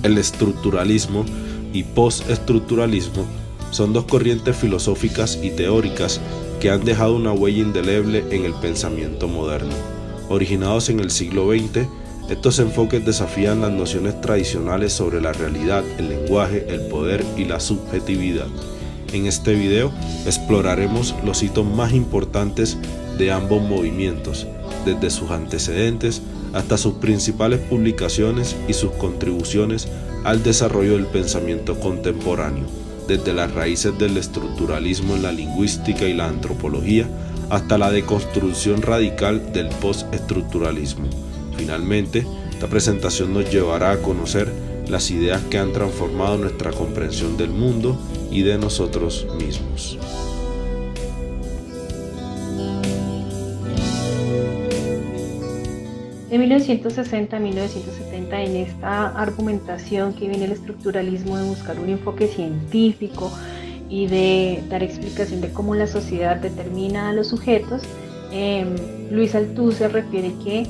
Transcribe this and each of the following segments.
El estructuralismo y postestructuralismo son dos corrientes filosóficas y teóricas que han dejado una huella indeleble en el pensamiento moderno. Originados en el siglo XX, estos enfoques desafían las nociones tradicionales sobre la realidad, el lenguaje, el poder y la subjetividad. En este video exploraremos los hitos más importantes de ambos movimientos, desde sus antecedentes hasta sus principales publicaciones y sus contribuciones al desarrollo del pensamiento contemporáneo, desde las raíces del estructuralismo en la lingüística y la antropología hasta la deconstrucción radical del postestructuralismo. Finalmente, esta presentación nos llevará a conocer las ideas que han transformado nuestra comprensión del mundo y de nosotros mismos. De 1960 a 1970, en esta argumentación que viene el estructuralismo de buscar un enfoque científico y de dar explicación de cómo la sociedad determina a los sujetos, Luis Althusser refiere que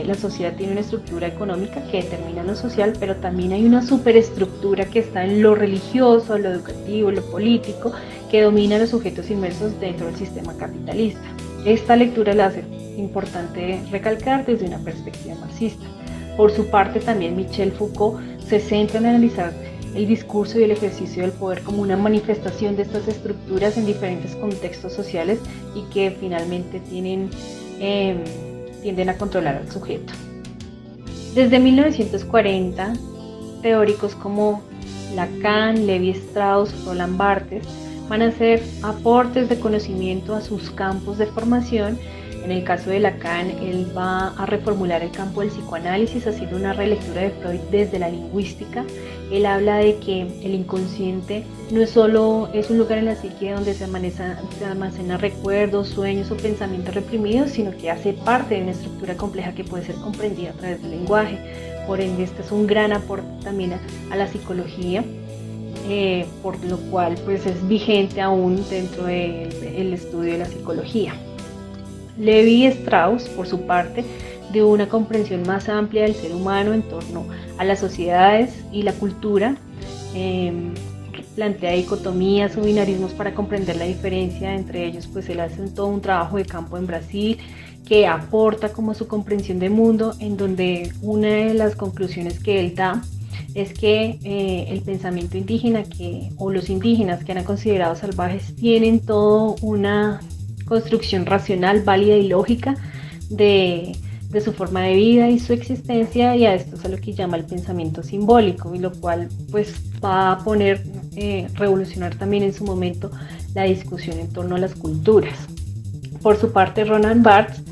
la sociedad tiene una estructura económica que determina lo social, pero también hay una superestructura que está en lo religioso, lo educativo, lo político, que domina a los sujetos inmersos dentro del sistema capitalista. Esta lectura la hace importante recalcar desde una perspectiva marxista. Por su parte, también Michel Foucault se centra en analizar el discurso y el ejercicio del poder como una manifestación de estas estructuras en diferentes contextos sociales y que finalmente tienden a controlar al sujeto. Desde 1940, teóricos como Lacan, Lévi-Strauss, Roland Barthes van a hacer aportes de conocimiento a sus campos de formación. En el caso de Lacan, él va a reformular el campo del psicoanálisis haciendo una relectura de Freud desde la lingüística. Él habla de que el inconsciente no es solo un lugar en la psique donde se almacena recuerdos, sueños o pensamientos reprimidos, sino que hace parte de una estructura compleja que puede ser comprendida a través del lenguaje. Por ende, este es un gran aporte también a la psicología, por lo cual pues es vigente aún dentro del estudio de la psicología. Lévi-Strauss, por su parte, dio una comprensión más amplia del ser humano en torno a las sociedades y la cultura, plantea dicotomías o binarismos para comprender la diferencia entre ellos, pues él hace todo un trabajo de campo en Brasil que aporta como su comprensión del mundo, en donde una de las conclusiones que él da es que el pensamiento indígena o los indígenas que eran considerados salvajes tienen toda una construcción racional, válida y lógica de su forma de vida y su existencia, y a esto es a lo que llama el pensamiento simbólico, y lo cual pues va a revolucionar también en su momento la discusión en torno a las culturas. Por su parte, Roland Barthes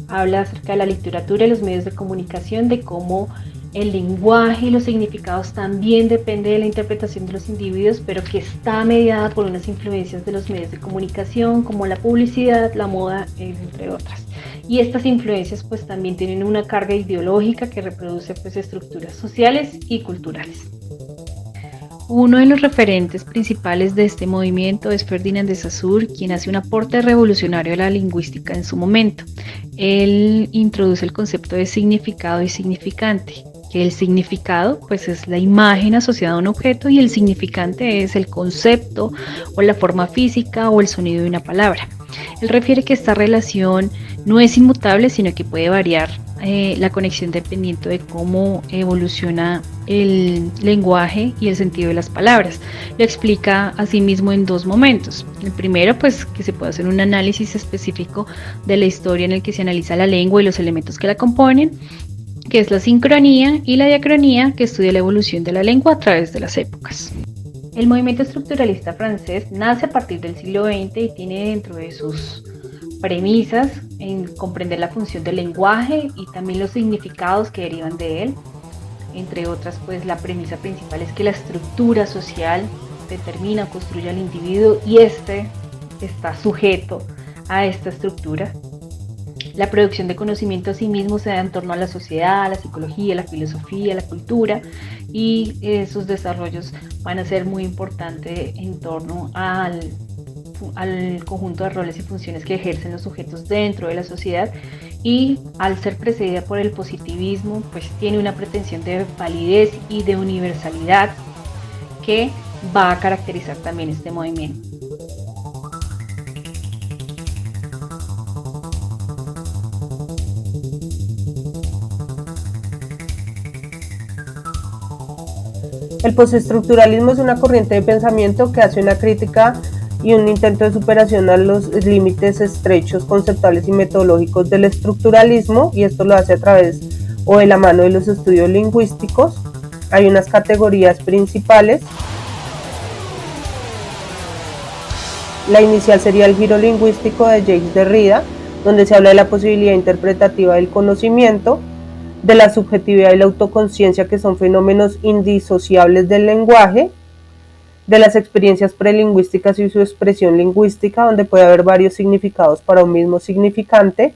habla acerca de la literatura y los medios de comunicación, de cómo el lenguaje y los significados también depende de la interpretación de los individuos, pero que está mediada por unas influencias de los medios de comunicación como la publicidad, la moda, entre otras. Y estas influencias pues también tienen una carga ideológica que reproduce pues estructuras sociales y culturales. Uno de los referentes principales de este movimiento es Ferdinand de Saussure, quien hace un aporte revolucionario a la lingüística en su momento. Él introduce el concepto de significado y significante, que el significado pues es la imagen asociada a un objeto y el significante es el concepto o la forma física o el sonido de una palabra. Él refiere que esta relación no es inmutable, sino que puede variar la conexión dependiendo de cómo evoluciona el lenguaje y el sentido de las palabras. Lo explica asimismo en dos momentos. El primero, pues que se puede hacer un análisis específico de la historia en el que se analiza la lengua y los elementos que la componen, que es la sincronía, y la diacronía, que estudia la evolución de la lengua a través de las épocas. El movimiento estructuralista francés nace a partir del siglo XX y tiene dentro de sus premisas en comprender la función del lenguaje y también los significados que derivan de él. Entre otras, pues la premisa principal es que la estructura social determina, construye al individuo y este está sujeto a esta estructura. La producción de conocimiento a sí mismo se da en torno a la sociedad, la psicología, la filosofía, la cultura, y sus desarrollos van a ser muy importantes en torno al conjunto de roles y funciones que ejercen los sujetos dentro de la sociedad y al ser precedida por el positivismo, pues tiene una pretensión de validez y de universalidad que va a caracterizar también este movimiento. El postestructuralismo es una corriente de pensamiento que hace una crítica y un intento de superación a los límites estrechos conceptuales y metodológicos del estructuralismo, y esto lo hace a través o de la mano de los estudios lingüísticos. Hay unas categorías principales. La inicial sería el giro lingüístico de Jacques Derrida, donde se habla de la posibilidad interpretativa del conocimiento, de la subjetividad y la autoconciencia, que son fenómenos indisociables del lenguaje, de las experiencias prelingüísticas y su expresión lingüística, donde puede haber varios significados para un mismo significante,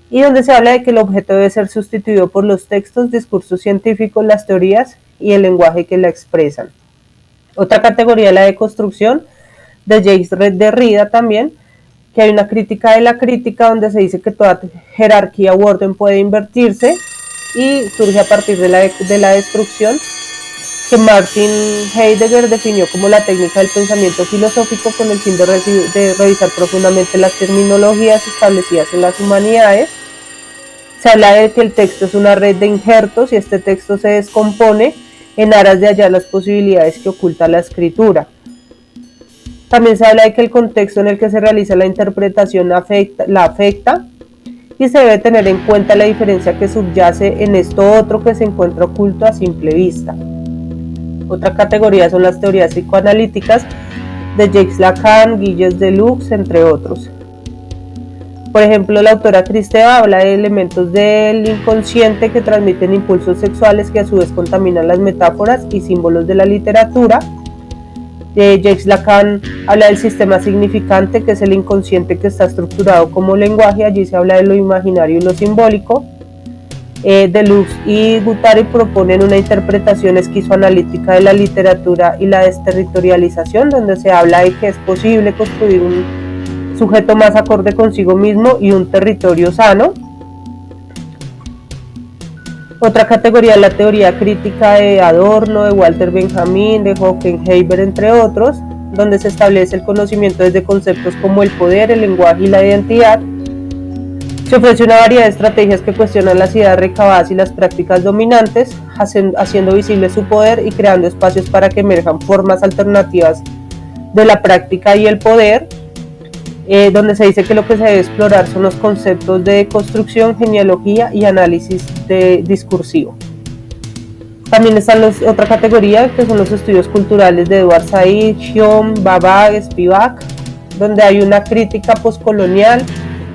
y donde se habla de que el objeto debe ser sustituido por los textos, discursos científicos, las teorías y el lenguaje que la expresan. Otra categoría es la deconstrucción de Jacques Derrida también, que hay una crítica de la crítica, donde se dice que toda jerarquía u orden puede invertirse y surge a partir de la destrucción, que Martin Heidegger definió como la técnica del pensamiento filosófico con el fin de revisar profundamente las terminologías establecidas en las humanidades. Se habla de que el texto es una red de injertos y este texto se descompone en aras de hallar las posibilidades que oculta la escritura. También se habla de que el contexto en el que se realiza la interpretación la afecta y se debe tener en cuenta la diferencia que subyace en esto otro que se encuentra oculto a simple vista. Otra categoría son las teorías psicoanalíticas de Jacques Lacan, Gilles Deleuze, entre otros. Por ejemplo, la autora Kristeva habla de elementos del inconsciente que transmiten impulsos sexuales que a su vez contaminan las metáforas y símbolos de la literatura. Jacques Lacan habla del sistema significante, que es el inconsciente que está estructurado como lenguaje. Allí se habla de lo imaginario y lo simbólico. Deleuze y Guattari proponen una interpretación esquizoanalítica de la literatura y la desterritorialización, donde se habla de que es posible construir un sujeto más acorde consigo mismo y un territorio sano. Otra categoría es la teoría crítica de Adorno, de Walter Benjamin, de Horkheimer, entre otros, donde se establece el conocimiento desde conceptos como el poder, el lenguaje y la identidad. Se ofrece una variedad de estrategias que cuestionan las ideas recabadas y las prácticas dominantes, haciendo visible su poder y creando espacios para que emerjan formas alternativas de la práctica y el poder, donde se dice que lo que se debe explorar son los conceptos de construcción, genealogía y análisis discursivo. También están otra categoría, que son los estudios culturales de Edward Said, Hume, Babak, Spivak, donde hay una crítica postcolonial.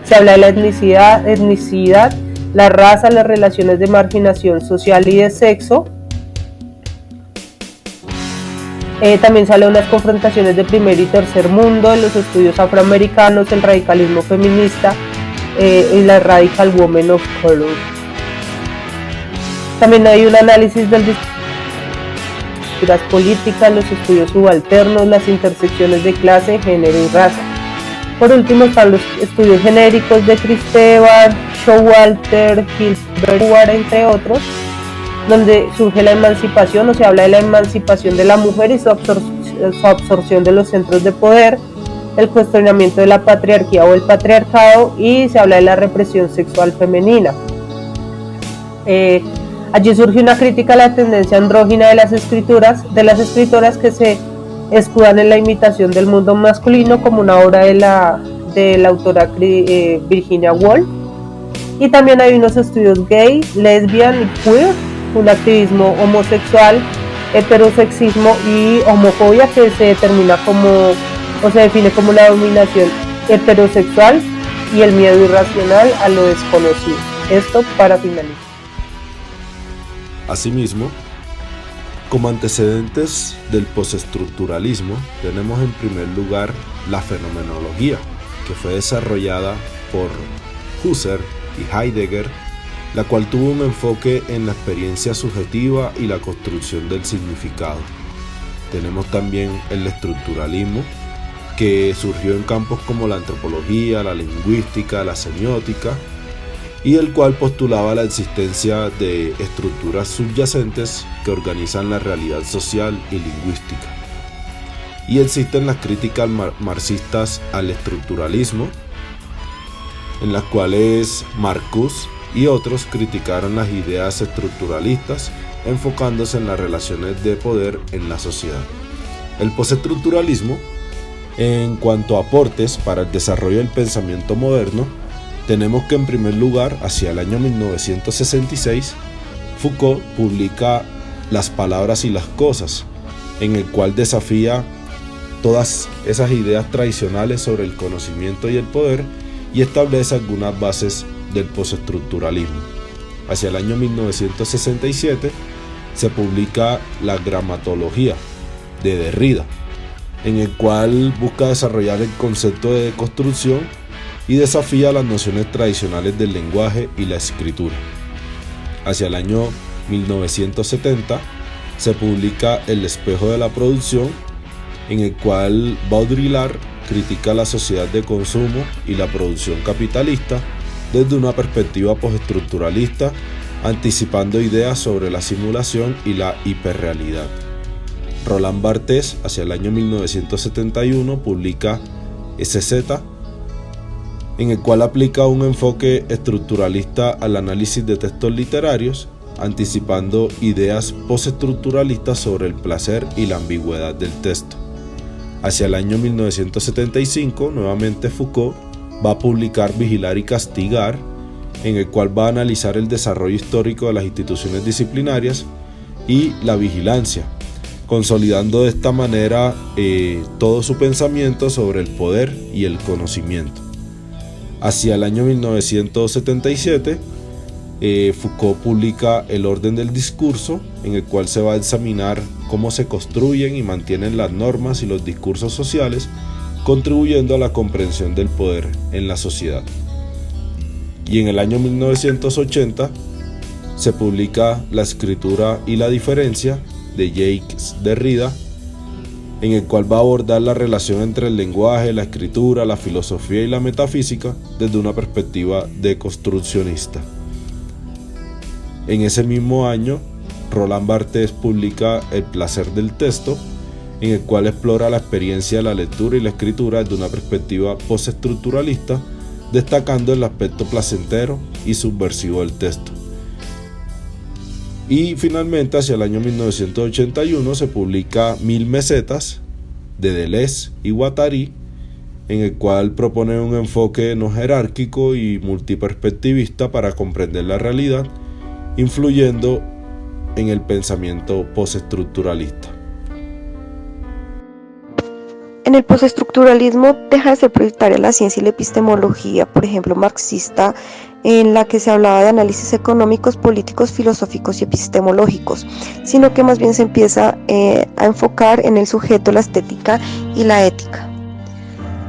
Se habla de la etnicidad, la raza, las relaciones de marginación social y de sexo. También se habla de unas confrontaciones de primer y tercer mundo, en los estudios afroamericanos, el radicalismo feminista y la radical woman of color. También hay un análisis del las políticas, los estudios subalternos, las intersecciones de clase, género y raza. Por último están los estudios genéricos de Kristeva, Showalter, Hilbert, entre otros, donde surge la emancipación, o se habla de la emancipación de la mujer y su absorción de los centros de poder, el cuestionamiento de la patriarquía o el patriarcado, y se habla de la represión sexual femenina. Allí surge una crítica a la tendencia andrógina de las escritoras que se escudan en la imitación del mundo masculino, como una obra de la autora Virginia Woolf. Y también hay unos estudios gay, lesbian y queer, un activismo homosexual, heterosexismo y homofobia, que se define como la dominación heterosexual y el miedo irracional a lo desconocido. Esto para finalizar. Asimismo, como antecedentes del postestructuralismo, tenemos en primer lugar la fenomenología, que fue desarrollada por Husserl y Heidegger, la cual tuvo un enfoque en la experiencia subjetiva y la construcción del significado. Tenemos también el estructuralismo, que surgió en campos como la antropología, la lingüística, la semiótica, y el cual postulaba la existencia de estructuras subyacentes que organizan la realidad social y lingüística. Y existen las críticas marxistas al estructuralismo, en las cuales Marcuse y otros criticaron las ideas estructuralistas, enfocándose en las relaciones de poder en la sociedad. El postestructuralismo, en cuanto a aportes para el desarrollo del pensamiento moderno, tenemos que en primer lugar, hacia el año 1966, Foucault publica Las palabras y las cosas, en el cual desafía todas esas ideas tradicionales sobre el conocimiento y el poder y establece algunas bases del postestructuralismo. Hacia el año 1967 se publica La gramatología de Derrida, en el cual busca desarrollar el concepto de deconstrucción y desafía las nociones tradicionales del lenguaje y la escritura. Hacia el año 1970 se publica El espejo de la producción, en el cual Baudrillard critica la sociedad de consumo y la producción capitalista desde una perspectiva postestructuralista, anticipando ideas sobre la simulación y la hiperrealidad. Roland Barthes, hacia el año 1971, publica SZ, en el cual aplica un enfoque estructuralista al análisis de textos literarios, anticipando ideas postestructuralistas sobre el placer y la ambigüedad del texto. Hacia el año 1975, nuevamente Foucault va a publicar Vigilar y castigar, en el cual va a analizar el desarrollo histórico de las instituciones disciplinarias y la vigilancia, consolidando de esta manera todo su pensamiento sobre el poder y el conocimiento. Hacia el año 1977, Foucault publica El orden del discurso, en el cual se va a examinar cómo se construyen y mantienen las normas y los discursos sociales, contribuyendo a la comprensión del poder en la sociedad. Y en el año 1980 se publica La escritura y la diferencia de Jacques Derrida, en el cual va a abordar la relación entre el lenguaje, la escritura, la filosofía y la metafísica desde una perspectiva deconstruccionista. En ese mismo año, Roland Barthes publica El placer del texto, en el cual explora la experiencia de la lectura y la escritura desde una perspectiva postestructuralista, destacando el aspecto placentero y subversivo del texto. Y finalmente, hacia el año 1981, se publica 1000 mesetas de Deleuze y Guattari, en el cual propone un enfoque no jerárquico y multiperspectivista para comprender la realidad, influyendo en el pensamiento postestructuralista. En el postestructuralismo deja de ser prioritaria la ciencia y la epistemología, por ejemplo, marxista, en la que se hablaba de análisis económicos, políticos, filosóficos y epistemológicos, sino que más bien se empieza a enfocar en el sujeto, la estética y la ética.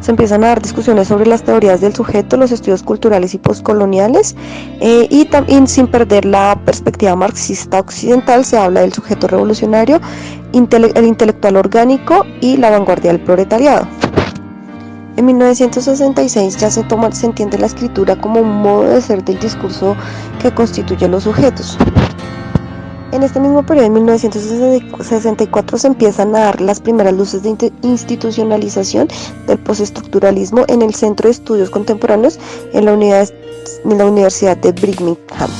Se empiezan a dar discusiones sobre las teorías del sujeto, los estudios culturales y postcoloniales, y sin perder la perspectiva marxista occidental, se habla del sujeto revolucionario, el intelectual orgánico y la vanguardia del proletariado. En 1966 ya se entiende la escritura como un modo de ser del discurso que constituye los sujetos. En este mismo periodo, en 1964, se empiezan a dar las primeras luces de institucionalización del postestructuralismo en el Centro de Estudios Contemporáneos en la Universidad de Birmingham.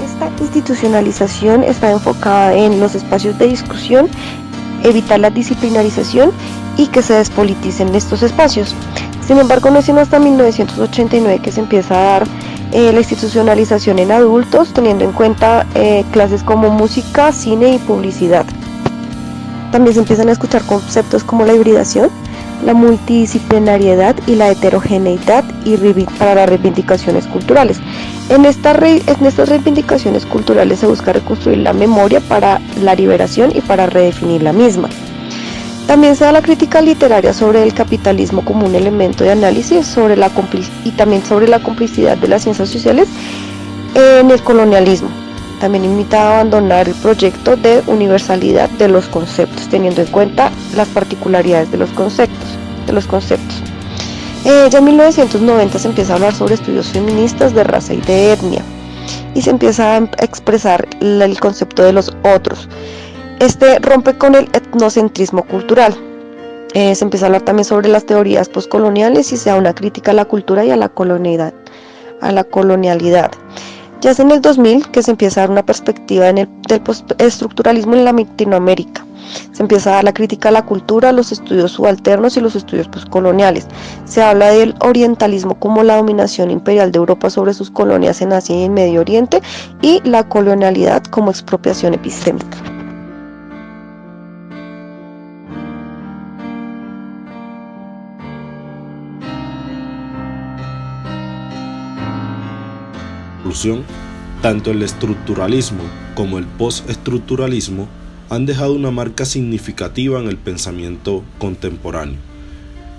Esta institucionalización está enfocada en los espacios de discusión, evitar la disciplinarización y que se despoliticen estos espacios. Sin embargo, no es sino hasta 1989 que se empieza a dar la institucionalización en adultos, teniendo en cuenta clases como música, cine y publicidad. También se empiezan a escuchar conceptos como la hibridación, la multidisciplinariedad y la heterogeneidad para las reivindicaciones culturales. En estas reivindicaciones culturales se busca reconstruir la memoria para la liberación y para redefinir la misma. También se da la crítica literaria sobre el capitalismo como un elemento de análisis y también sobre la complicidad de las ciencias sociales en el colonialismo. También invita a abandonar el proyecto de universalidad de los conceptos, teniendo en cuenta las particularidades de los conceptos. Ya en 1990 se empieza a hablar sobre estudios feministas de raza y de etnia y se empieza a expresar el concepto de los otros. Este rompe con el etnocentrismo cultural. Se empieza a hablar también sobre las teorías postcoloniales y se da una crítica a la cultura y a la colonialidad. Ya es en el 2000 que se empieza a dar una perspectiva del postestructuralismo en Latinoamérica. Se empieza a dar la crítica a la cultura, los estudios subalternos y los estudios postcoloniales. Se habla del orientalismo como la dominación imperial de Europa sobre sus colonias en Asia y en Medio Oriente y la colonialidad como expropiación epistémica. Tanto el estructuralismo como el postestructuralismo han dejado una marca significativa en el pensamiento contemporáneo.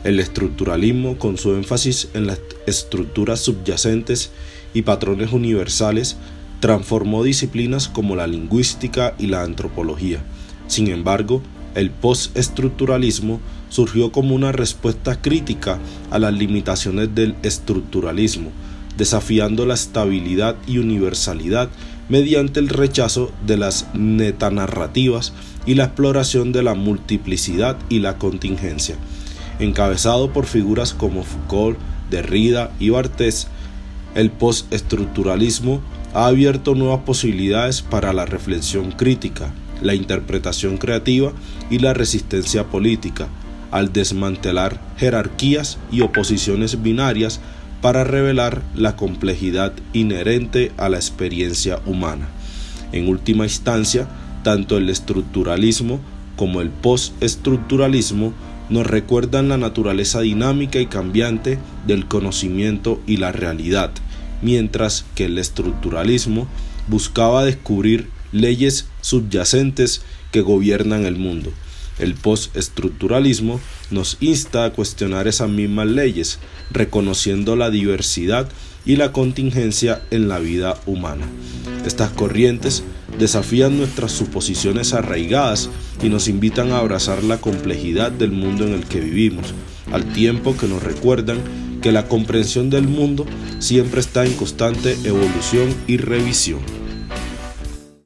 El estructuralismo, con su énfasis en las estructuras subyacentes y patrones universales, transformó disciplinas como la lingüística y la antropología. Sin embargo, el postestructuralismo surgió como una respuesta crítica a las limitaciones del estructuralismo, desafiando la estabilidad y universalidad mediante el rechazo de las metanarrativas y la exploración de la multiplicidad y la contingencia. Encabezado por figuras como Foucault, Derrida y Barthes, el postestructuralismo ha abierto nuevas posibilidades para la reflexión crítica, la interpretación creativa y la resistencia política, al desmantelar jerarquías y oposiciones binarias para revelar la complejidad inherente a la experiencia humana. En última instancia, tanto el estructuralismo como el postestructuralismo nos recuerdan la naturaleza dinámica y cambiante del conocimiento y la realidad, mientras que el estructuralismo buscaba descubrir leyes subyacentes que gobiernan el mundo. El postestructuralismo nos insta a cuestionar esas mismas leyes, reconociendo la diversidad y la contingencia en la vida humana. Estas corrientes desafían nuestras suposiciones arraigadas y nos invitan a abrazar la complejidad del mundo en el que vivimos, al tiempo que nos recuerdan que la comprensión del mundo siempre está en constante evolución y revisión.